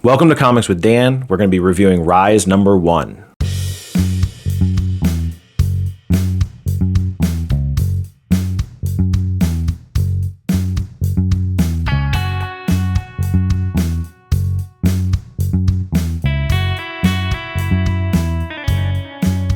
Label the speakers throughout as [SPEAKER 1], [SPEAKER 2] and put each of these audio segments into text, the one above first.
[SPEAKER 1] Welcome to Comics with Dan. We're going to be reviewing Rise #1.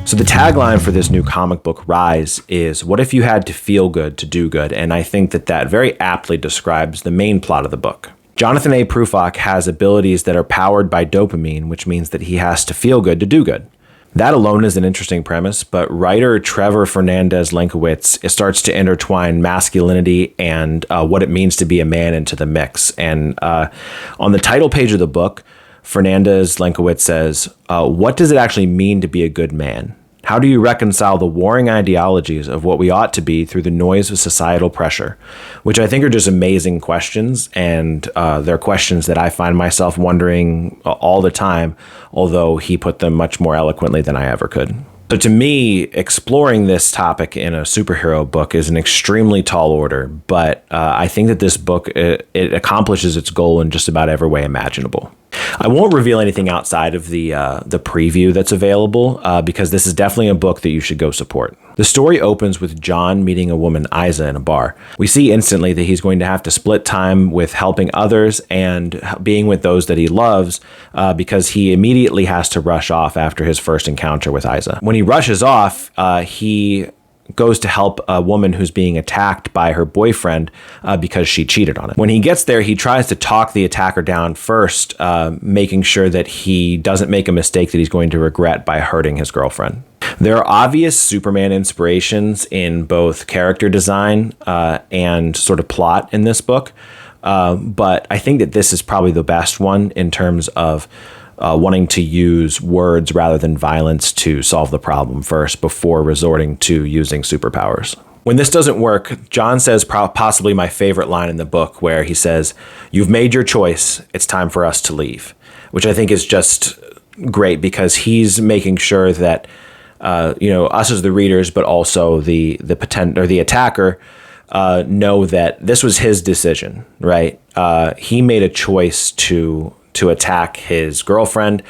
[SPEAKER 1] So the tagline for this new comic book, Rise, is, "What if you had to feel good to do good?" And I think that very aptly describes the main plot of the book. Jonathan A. Prufock has abilities that are powered by dopamine, which means that he has to feel good to do good. That alone is an interesting premise, but writer Trevor Fernandez-Lenkowitz starts to intertwine masculinity and what it means to be a man into the mix. And on the title page of the book, Fernandez-Lenkowitz says, what does it actually mean to be a good man? How do you reconcile the warring ideologies of what we ought to be through the noise of societal pressure? Which I think are just amazing questions, and they're questions that I find myself wondering all the time, although he put them much more eloquently than I ever could. So to me, exploring this topic in a superhero book is an extremely tall order, but I think that this book, it accomplishes its goal in just about every way imaginable. I won't reveal anything outside of the preview that's available because this is definitely a book that you should go support. The story opens with Jon meeting a woman, Isa, in a bar. We see instantly that he's going to have to split time with helping others and being with those that he loves because he immediately has to rush off after his first encounter with Isa. When he rushes off, he goes to help a woman who's being attacked by her boyfriend because she cheated on him. When he gets there, he tries to talk the attacker down first, making sure that he doesn't make a mistake that he's going to regret by hurting his girlfriend. There are obvious Superman inspirations in both character design and sort of plot in this book, but I think that this is probably the best one in terms of wanting to use words rather than violence to solve the problem first before resorting to using superpowers. When this doesn't work, Jon says possibly my favorite line in the book, where he says, "You've made your choice. It's time for us to leave," which I think is just great because he's making sure that us as the readers, but also the attacker, know that this was his decision, right? He made a choice to attack his girlfriend,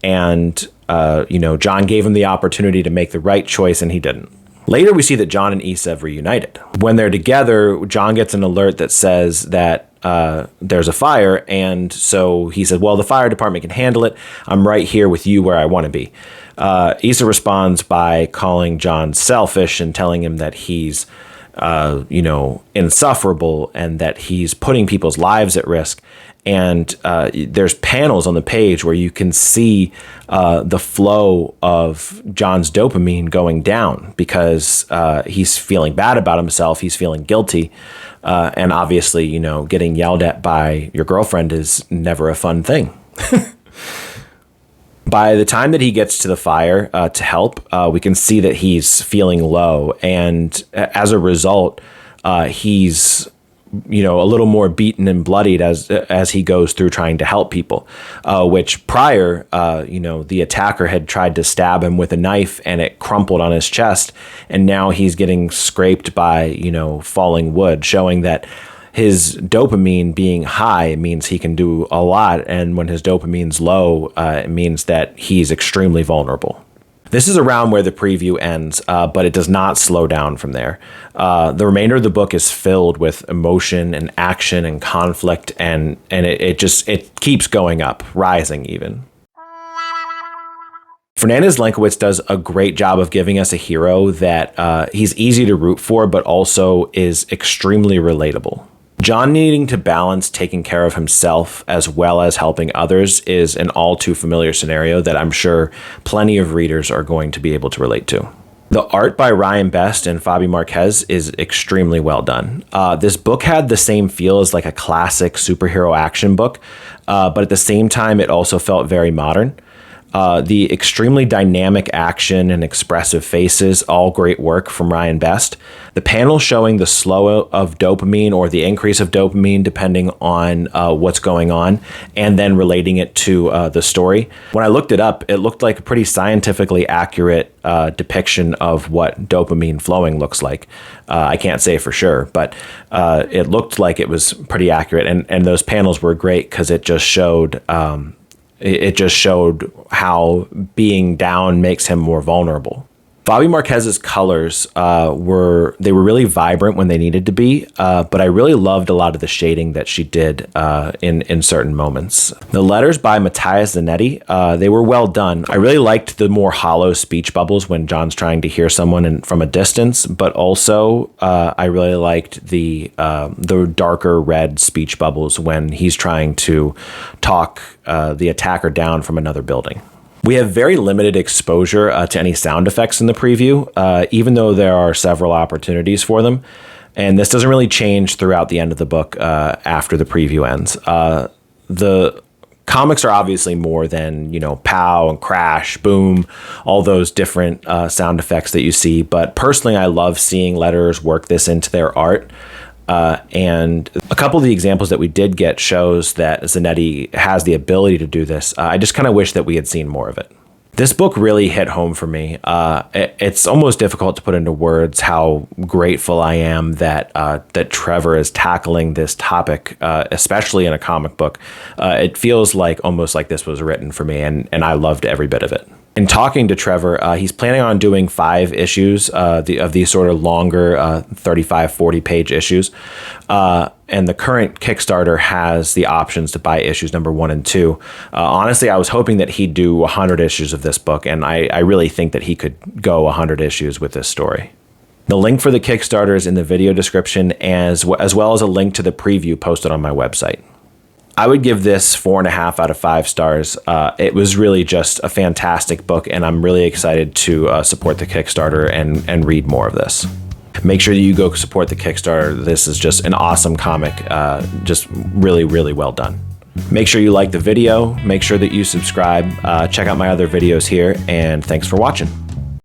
[SPEAKER 1] and Jon gave him the opportunity to make the right choice, and he didn't. Later, we see that Jon and Isa have reunited. When they're together, Jon gets an alert that says that there's a fire, and so he said, well, the fire department can handle it. I'm right here with you where I want to be. Isa responds by calling Jon selfish and telling him that he's insufferable and that he's putting people's lives at risk. And there's panels on the page where you can see the flow of Jon's dopamine going down because he's feeling bad about himself. He's feeling guilty. And obviously, getting yelled at by your girlfriend is never a fun thing. By the time that he gets to the fire to help, we can see that he's feeling low. And as a result, he's a little more beaten and bloodied as he goes through trying to help people, which prior, the attacker had tried to stab him with a knife and it crumpled on his chest. And now he's getting scraped by, falling wood, showing that his dopamine being high means he can do a lot. And when his dopamine's low, it means that he's extremely vulnerable. This is around where the preview ends, but it does not slow down from there. The remainder of the book is filled with emotion and action and conflict, and it keeps going up, rising even. Fernandez-Lenkowitz does a great job of giving us a hero that he's easy to root for, but also is extremely relatable. Jon needing to balance taking care of himself as well as helping others is an all too familiar scenario that I'm sure plenty of readers are going to be able to relate to. The art by Ryan Best and Fabi Marquez is extremely well done. This book had the same feel as like a classic superhero action book, but at the same time, it also felt very modern. The extremely dynamic action and expressive faces, all great work from Ryan Best. The panel showing the slow of dopamine or the increase of dopamine depending on what's going on, and then relating it to the story. When I looked it up, it looked like a pretty scientifically accurate depiction of what dopamine flowing looks like. I can't say for sure, but it looked like it was pretty accurate. And those panels were great because it just showed it just showed how being down makes him more vulnerable. Bobby Marquez's colors were really vibrant when they needed to be, but I really loved a lot of the shading that she did in certain moments. The letters by Matthias Zanetti, they were well done. I really liked the more hollow speech bubbles when Jon's trying to hear someone from a distance, but also I really liked the darker red speech bubbles when he's trying to talk the attacker down from another building. We have very limited exposure to any sound effects in the preview, even though there are several opportunities for them. And this doesn't really change throughout the end of the book after the preview ends. The comics are obviously more than, pow and crash, boom, all those different sound effects that you see. But personally, I love seeing letters work this into their art. And a couple of the examples that we did get shows that Zanetti has the ability to do this. I just kind of wish that we had seen more of it. This book really hit home for me. It's almost difficult to put into words how grateful I am that Trevor is tackling this topic, especially in a comic book. It feels almost like this was written for me, and I loved every bit of it. In talking to Trevor, he's planning on doing 5 issues of these sort of longer 35, 40-page issues. And the current Kickstarter has the options to buy issues number 1 and 2. Honestly, I was hoping that he'd do 100 issues of this book, and I really think that he could go 100 issues with this story. The link for the Kickstarter is in the video description, as well as a link to the preview posted on my website. I would give this 4.5 out of 5 stars. It was really just a fantastic book, and I'm really excited to support the Kickstarter and read more of this. Make sure that you go support the Kickstarter. This is just an awesome comic, just really, really well done. Make sure you like the video. Make sure that you subscribe. Check out my other videos here, and thanks for watching.